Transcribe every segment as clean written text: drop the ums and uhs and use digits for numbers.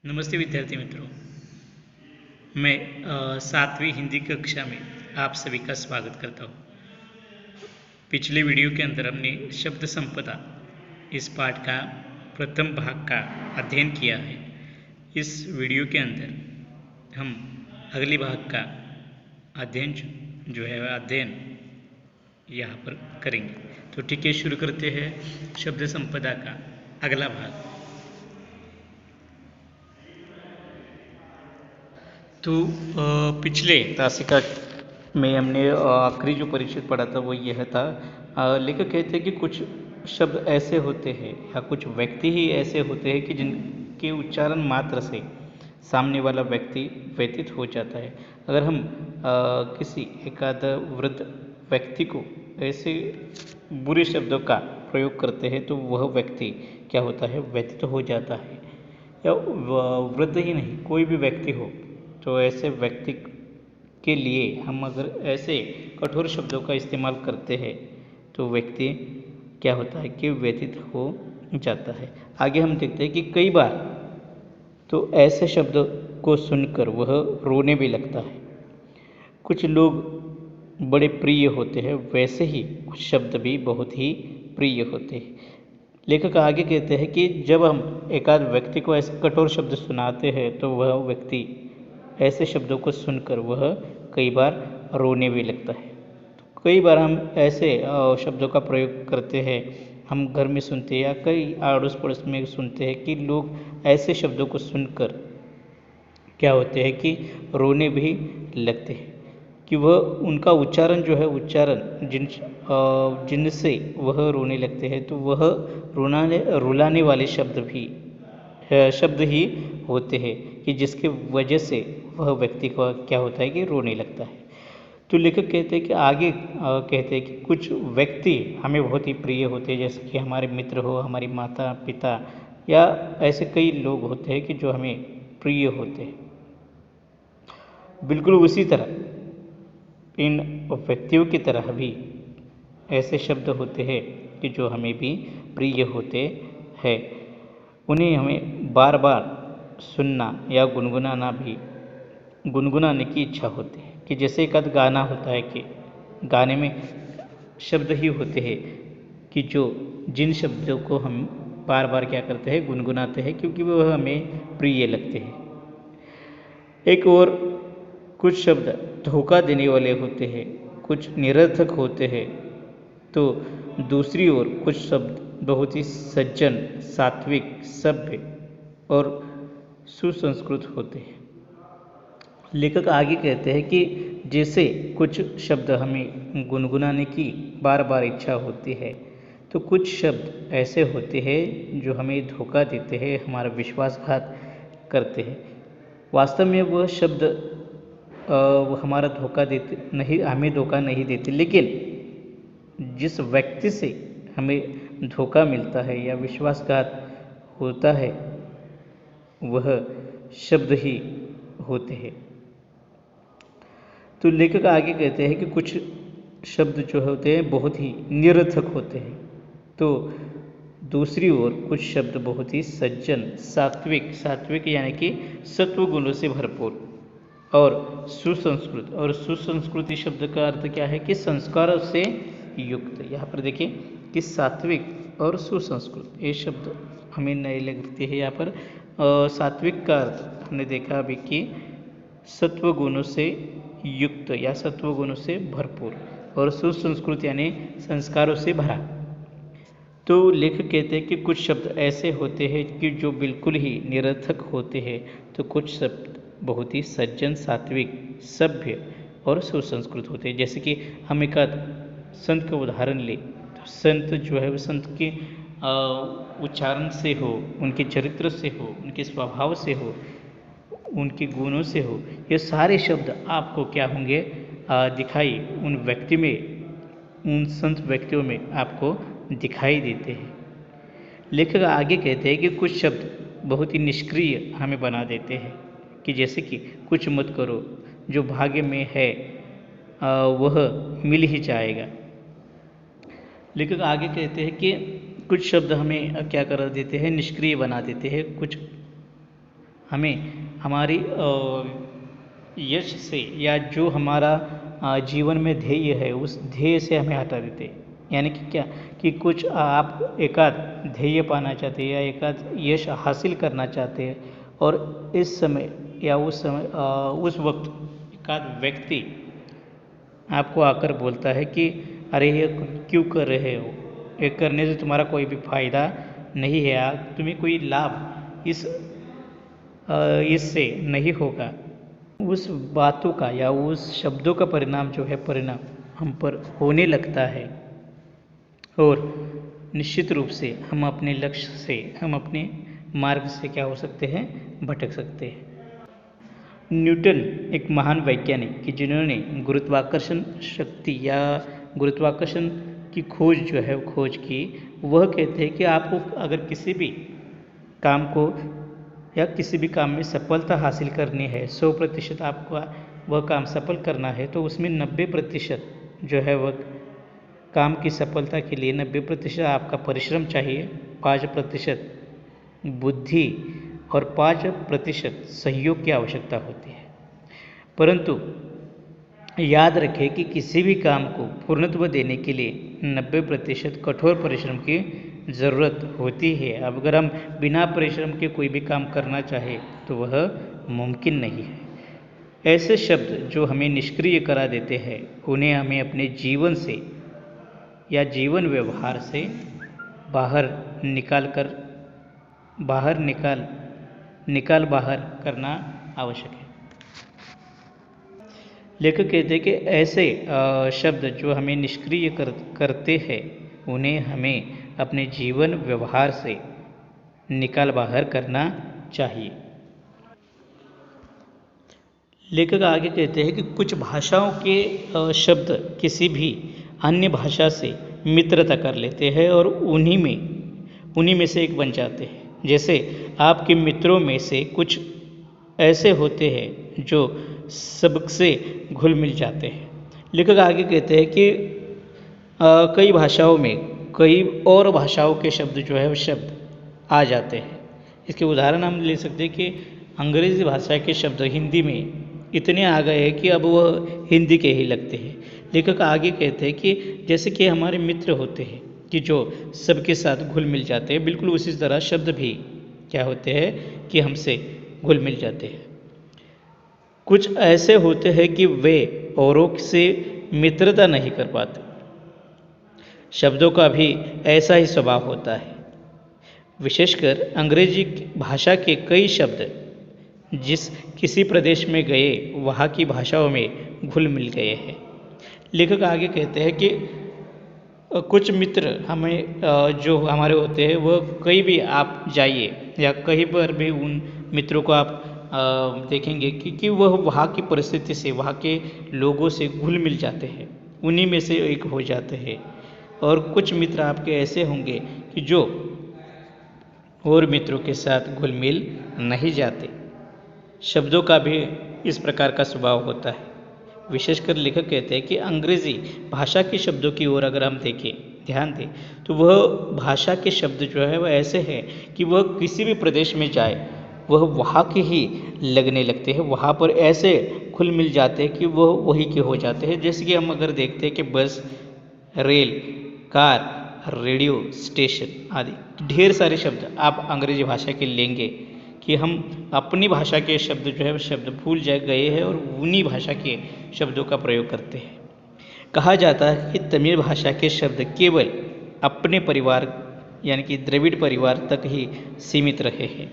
नमस्ते विद्यार्थी मित्रों। मैं 7वीं हिंदी कक्षा में आप सभी का स्वागत करता हूँ। पिछले वीडियो के अंदर हमने शब्द संपदा इस पाठ का प्रथम भाग का अध्ययन किया है। इस वीडियो के अंदर हम अगले भाग का अध्ययन अध्ययन यहाँ पर करेंगे। तो ठीक है, शुरू करते हैं शब्द संपदा का अगला भाग। तो पिछले तासिका में हमने आखिरी जो परिचित पढ़ा था वो यह था। लेखक कहते हैं कि कुछ शब्द ऐसे होते हैं या कुछ व्यक्ति ही ऐसे होते हैं कि जिनके उच्चारण मात्र से सामने वाला व्यक्ति व्यतीत हो जाता है। अगर हम किसी एकाध वृद्ध व्यक्ति को ऐसे बुरे शब्दों का प्रयोग करते हैं तो वह व्यक्ति क्या होता है, व्यतीत हो जाता है। या वृद्ध ही नहीं, कोई भी व्यक्ति हो तो ऐसे व्यक्ति के लिए हम अगर ऐसे कठोर शब्दों का इस्तेमाल करते हैं तो व्यक्ति क्या होता है कि व्यतीत हो जाता है। आगे हम देखते हैं कि कई बार तो ऐसे शब्द को सुनकर वह रोने भी लगता है। कुछ लोग बड़े प्रिय होते हैं, वैसे ही कुछ शब्द भी बहुत ही प्रिय होते हैं। लेखक आगे कहते हैं कि जब हम एकाध व्यक्ति को ऐसे कठोर शब्द सुनाते हैं तो वह व्यक्ति ऐसे शब्दों को सुनकर वह कई बार रोने भी लगता है। तो कई बार हम ऐसे शब्दों का प्रयोग करते हैं, हम घर में सुनते हैं या कई अड़ोस पड़ोस में सुनते हैं कि लोग ऐसे शब्दों को सुनकर क्या होते हैं कि रोने भी लगते हैं। कि वह उनका उच्चारण जो है, उच्चारण जिनसे वह रोने लगते हैं तो वह रुलाने वाले शब्द ही होते हैं कि जिसके वजह से वह व्यक्ति को क्या होता है कि रोने लगता है। तो लेखक कहते हैं कि आगे कहते हैं कि कुछ व्यक्ति हमें बहुत ही प्रिय होते हैं, जैसे कि हमारे मित्र हो, हमारी माता पिता या ऐसे कई लोग होते हैं कि जो हमें प्रिय होते हैं। बिल्कुल उसी तरह इन व्यक्तियों की तरह भी ऐसे शब्द होते हैं कि जो हमें भी प्रिय होते हैं। उन्हें हमें बार बार सुनना या गुनगुनाने की इच्छा होती है। कि जैसे एक आध गाना होता है कि गाने में शब्द ही होते हैं कि जिन शब्दों को हम बार बार क्या करते हैं, गुनगुनाते हैं, क्योंकि वह हमें प्रिय लगते हैं। एक और कुछ शब्द धोखा देने वाले होते हैं, कुछ निरर्थक होते हैं, तो दूसरी ओर कुछ शब्द बहुत ही सज्जन, सात्विक, सभ्य और सुसंस्कृत होते हैं। लेखक आगे कहते हैं कि जैसे कुछ शब्द हमें गुनगुनाने की बार बार इच्छा होती है, तो कुछ शब्द ऐसे होते हैं जो हमें धोखा देते हैं, हमारा विश्वासघात करते हैं। वास्तव में वह शब्द हमारा धोखा देते नहीं, हमें धोखा नहीं देते, लेकिन जिस व्यक्ति से हमें धोखा मिलता है या विश्वासघात होता है वह शब्द ही होते हैं। तो लेखक आगे कहते हैं कि कुछ शब्द जो होते हैं बहुत ही निरर्थक होते हैं, तो दूसरी ओर कुछ शब्द बहुत ही सज्जन, सात्विक यानी कि सत्व गुणों से भरपूर और सुसंस्कृत। और सुसंस्कृति शब्द का अर्थ क्या है कि संस्कारों से युक्त। यहाँ पर देखिए कि सात्विक और सुसंस्कृत ये शब्द हमें नए लगते हैं। यहाँ पर सात्विक का अर्थ हमने देखा अभी कि सत्व गुणों से युक्त या सत्व गुणों से भरपूर, और सुसंस्कृत यानी संस्कारों से भरा। तो लेखक कहते हैं कि कुछ शब्द ऐसे होते हैं कि जो बिल्कुल ही निरर्थक होते हैं, तो कुछ शब्द बहुत ही सज्जन, सात्विक, सभ्य और सुसंस्कृत होते हैं। जैसे कि हम एक संत का उदाहरण लें तो संत जो है वो संत के उच्चारण से हो, उनके चरित्र से हो, उनके स्वभाव से हो, उनके गुणों से हो, ये सारे शब्द आपको क्या होंगे, दिखाई उन व्यक्ति में, उन संत व्यक्तियों में आपको दिखाई देते हैं। लेखक आगे कहते हैं कि कुछ शब्द बहुत ही निष्क्रिय हमें बना देते हैं। कि जैसे कि कुछ मत करो, जो भाग्य में है वह मिल ही जाएगा। लेखक आगे कहते हैं कि कुछ शब्द हमें क्या कर देते हैं, निष्क्रिय बना देते हैं। कुछ हमें हमारी यश से या जो हमारा जीवन में ध्येय है उस ध्येय से हमें हटा देते हैं। यानी कि क्या कि कुछ आप एकाध ध्येय पाना चाहते हैं या एकाध यश हासिल करना चाहते हैं और इस समय या उस समय उस वक्त एकाध व्यक्ति आपको आकर बोलता है कि अरे ये क्यों कर रहे हो, ये करने से तुम्हारा कोई भी फायदा नहीं है, तुम्हें कोई लाभ इससे नहीं होगा। उस बातों का या उस शब्दों का परिणाम जो है परिणाम हम पर होने लगता है और निश्चित रूप से हम अपने लक्ष्य से हम अपने मार्ग से क्या हो सकते हैं, भटक सकते हैं। न्यूटन एक महान वैज्ञानिक कि जिन्होंने गुरुत्वाकर्षण शक्ति या गुरुत्वाकर्षण की खोज जो है खोज की, वह कहते हैं कि आपको अगर किसी भी काम को या किसी भी काम में सफलता हासिल करनी है, 100% आपको वह काम सफल करना है, तो उसमें 90% जो है वह काम की सफलता के लिए 90% आपका परिश्रम चाहिए, 5% बुद्धि और 5% सहयोग की आवश्यकता होती है। परंतु याद रखें कि किसी भी काम को पूर्णत्व देने के लिए 90% कठोर परिश्रम की ज़रूरत होती है। अब अगर हम बिना परिश्रम के कोई भी काम करना चाहे तो वह मुमकिन नहीं है। ऐसे शब्द जो हमें निष्क्रिय करा देते हैं, उन्हें हमें अपने जीवन से या जीवन व्यवहार से बाहर बाहर करना आवश्यक है। लेखक कहते हैं कि ऐसे शब्द जो हमें निष्क्रिय करते हैं, उन्हें हमें अपने जीवन व्यवहार से निकाल बाहर करना चाहिए। लेखक आगे कहते हैं कि कुछ भाषाओं के शब्द किसी भी अन्य भाषा से मित्रता कर लेते हैं और उन्हीं में से एक बन जाते हैं। जैसे आपके मित्रों में से कुछ ऐसे होते हैं जो सबसे घुल मिल जाते हैं। लेखक आगे कहते हैं कि कई भाषाओं में कई और भाषाओं के शब्द जो है वो शब्द आ जाते हैं। इसके उदाहरण हम ले सकते हैं कि अंग्रेज़ी भाषा के शब्द हिंदी में इतने आ गए हैं कि अब वह हिंदी के ही लगते हैं। लेखक आगे कहते हैं कि जैसे कि हमारे मित्र होते हैं कि जो सबके साथ घुल मिल जाते हैं, बिल्कुल उसी तरह शब्द भी क्या होते हैं कि हमसे घुल मिल जाते हैं। कुछ ऐसे होते हैं कि वे औरों से मित्रता नहीं कर पाते। शब्दों का भी ऐसा ही स्वभाव होता है। विशेषकर अंग्रेजी भाषा के कई शब्द जिस किसी प्रदेश में गए वहाँ की भाषाओं में घुल मिल गए हैं। लेखक आगे कहते हैं कि कुछ मित्र हमें जो हमारे होते हैं वह कहीं भी आप जाइए या कहीं पर भी उन मित्रों को आप देखेंगे कि वह वहाँ की परिस्थिति से वहाँ के लोगों से घुल मिल जाते हैं, उन्हीं में से एक हो जाते हैं। और कुछ मित्र आपके ऐसे होंगे कि जो और मित्रों के साथ घुल मिल नहीं जाते। शब्दों का भी इस प्रकार का स्वभाव होता है। विशेषकर लेखक कहते हैं कि अंग्रेज़ी भाषा के शब्दों की ओर अगर हम देखें, ध्यान दें, तो वह भाषा के शब्द जो है वह ऐसे हैं कि वह किसी भी प्रदेश में जाए वह वहाँ के ही लगने लगते हैं, वहाँ पर ऐसे घुल मिल जाते हैं कि वह वही के हो जाते हैं। जैसे कि हम अगर देखते हैं कि बस, रेल, कार, रेडियो स्टेशन आदि ढेर सारे शब्द आप अंग्रेजी भाषा के लेंगे कि हम अपनी भाषा के शब्द जो है शब्द भूल गए हैं और उन्हीं भाषा के शब्दों का प्रयोग करते हैं। कहा जाता है कि तमिल भाषा के शब्द केवल अपने परिवार यानी कि द्रविड़ परिवार तक ही सीमित रहे हैं।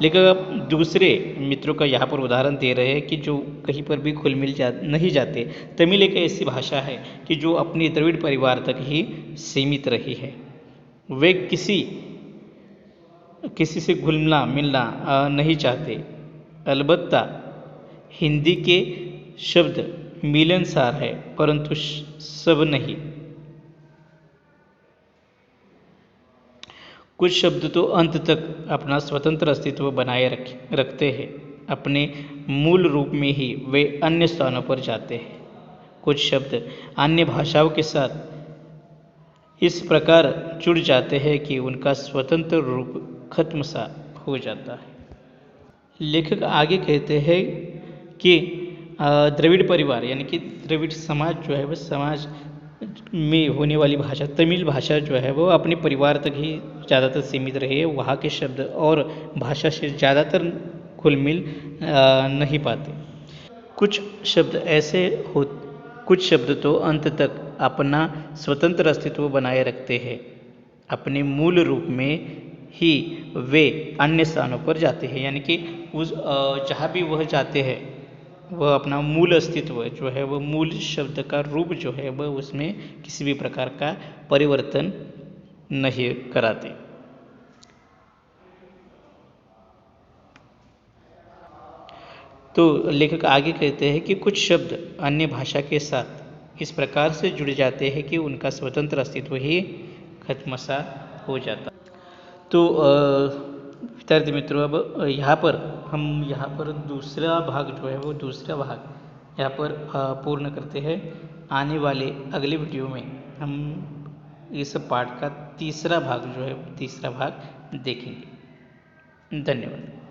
लेकिन अब दूसरे मित्रों का यहाँ पर उदाहरण दे रहे हैं कि जो कहीं पर भी घुल मिल नहीं जाते। तमिल एक ऐसी भाषा है कि जो अपने द्रविड़ परिवार तक ही सीमित रही है। वे किसी से घुलना मिलना नहीं चाहते। अलबत्ता हिंदी के शब्द मिलनसार है परंतु सब नहीं। कुछ शब्द तो अंत तक अपना स्वतंत्र अस्तित्व बनाए रखते हैं, अपने मूल रूप में ही वे अन्य स्थानों पर जाते हैं। कुछ शब्द अन्य भाषाओं के साथ इस प्रकार जुड़ जाते हैं कि उनका स्वतंत्र रूप खत्म सा हो जाता है। लेखक आगे कहते हैं कि द्रविड़ परिवार यानी कि द्रविड़ समाज जो है वह समाज में होने वाली भाषा तमिल भाषा जो है वो अपने परिवार तक ही ज़्यादातर सीमित रही है। वहाँ के शब्द और भाषा से ज़्यादातर घुल मिल नहीं पाते। कुछ शब्द ऐसे हो कुछ शब्द तो अंत तक अपना स्वतंत्र अस्तित्व बनाए रखते हैं। अपने मूल रूप में ही वे अन्य स्थानों पर जाते हैं, यानी कि उस जहाँ भी वह जाते हैं वह अपना मूल अस्तित्व जो है वह मूल शब्द का रूप जो है वह उसमें किसी भी प्रकार का परिवर्तन नहीं कराते। तो लेखक आगे कहते हैं कि कुछ शब्द अन्य भाषा के साथ इस प्रकार से जुड़ जाते हैं कि उनका स्वतंत्र अस्तित्व ही खत्म-सा हो जाता। तो विद्यार्थी मित्रों, अब यहाँ पर दूसरा भाग जो है वो दूसरा भाग यहाँ पर पूर्ण करते हैं। आने वाले अगले वीडियो में हम इस पाठ का तीसरा भाग जो है तीसरा भाग देखेंगे। धन्यवाद।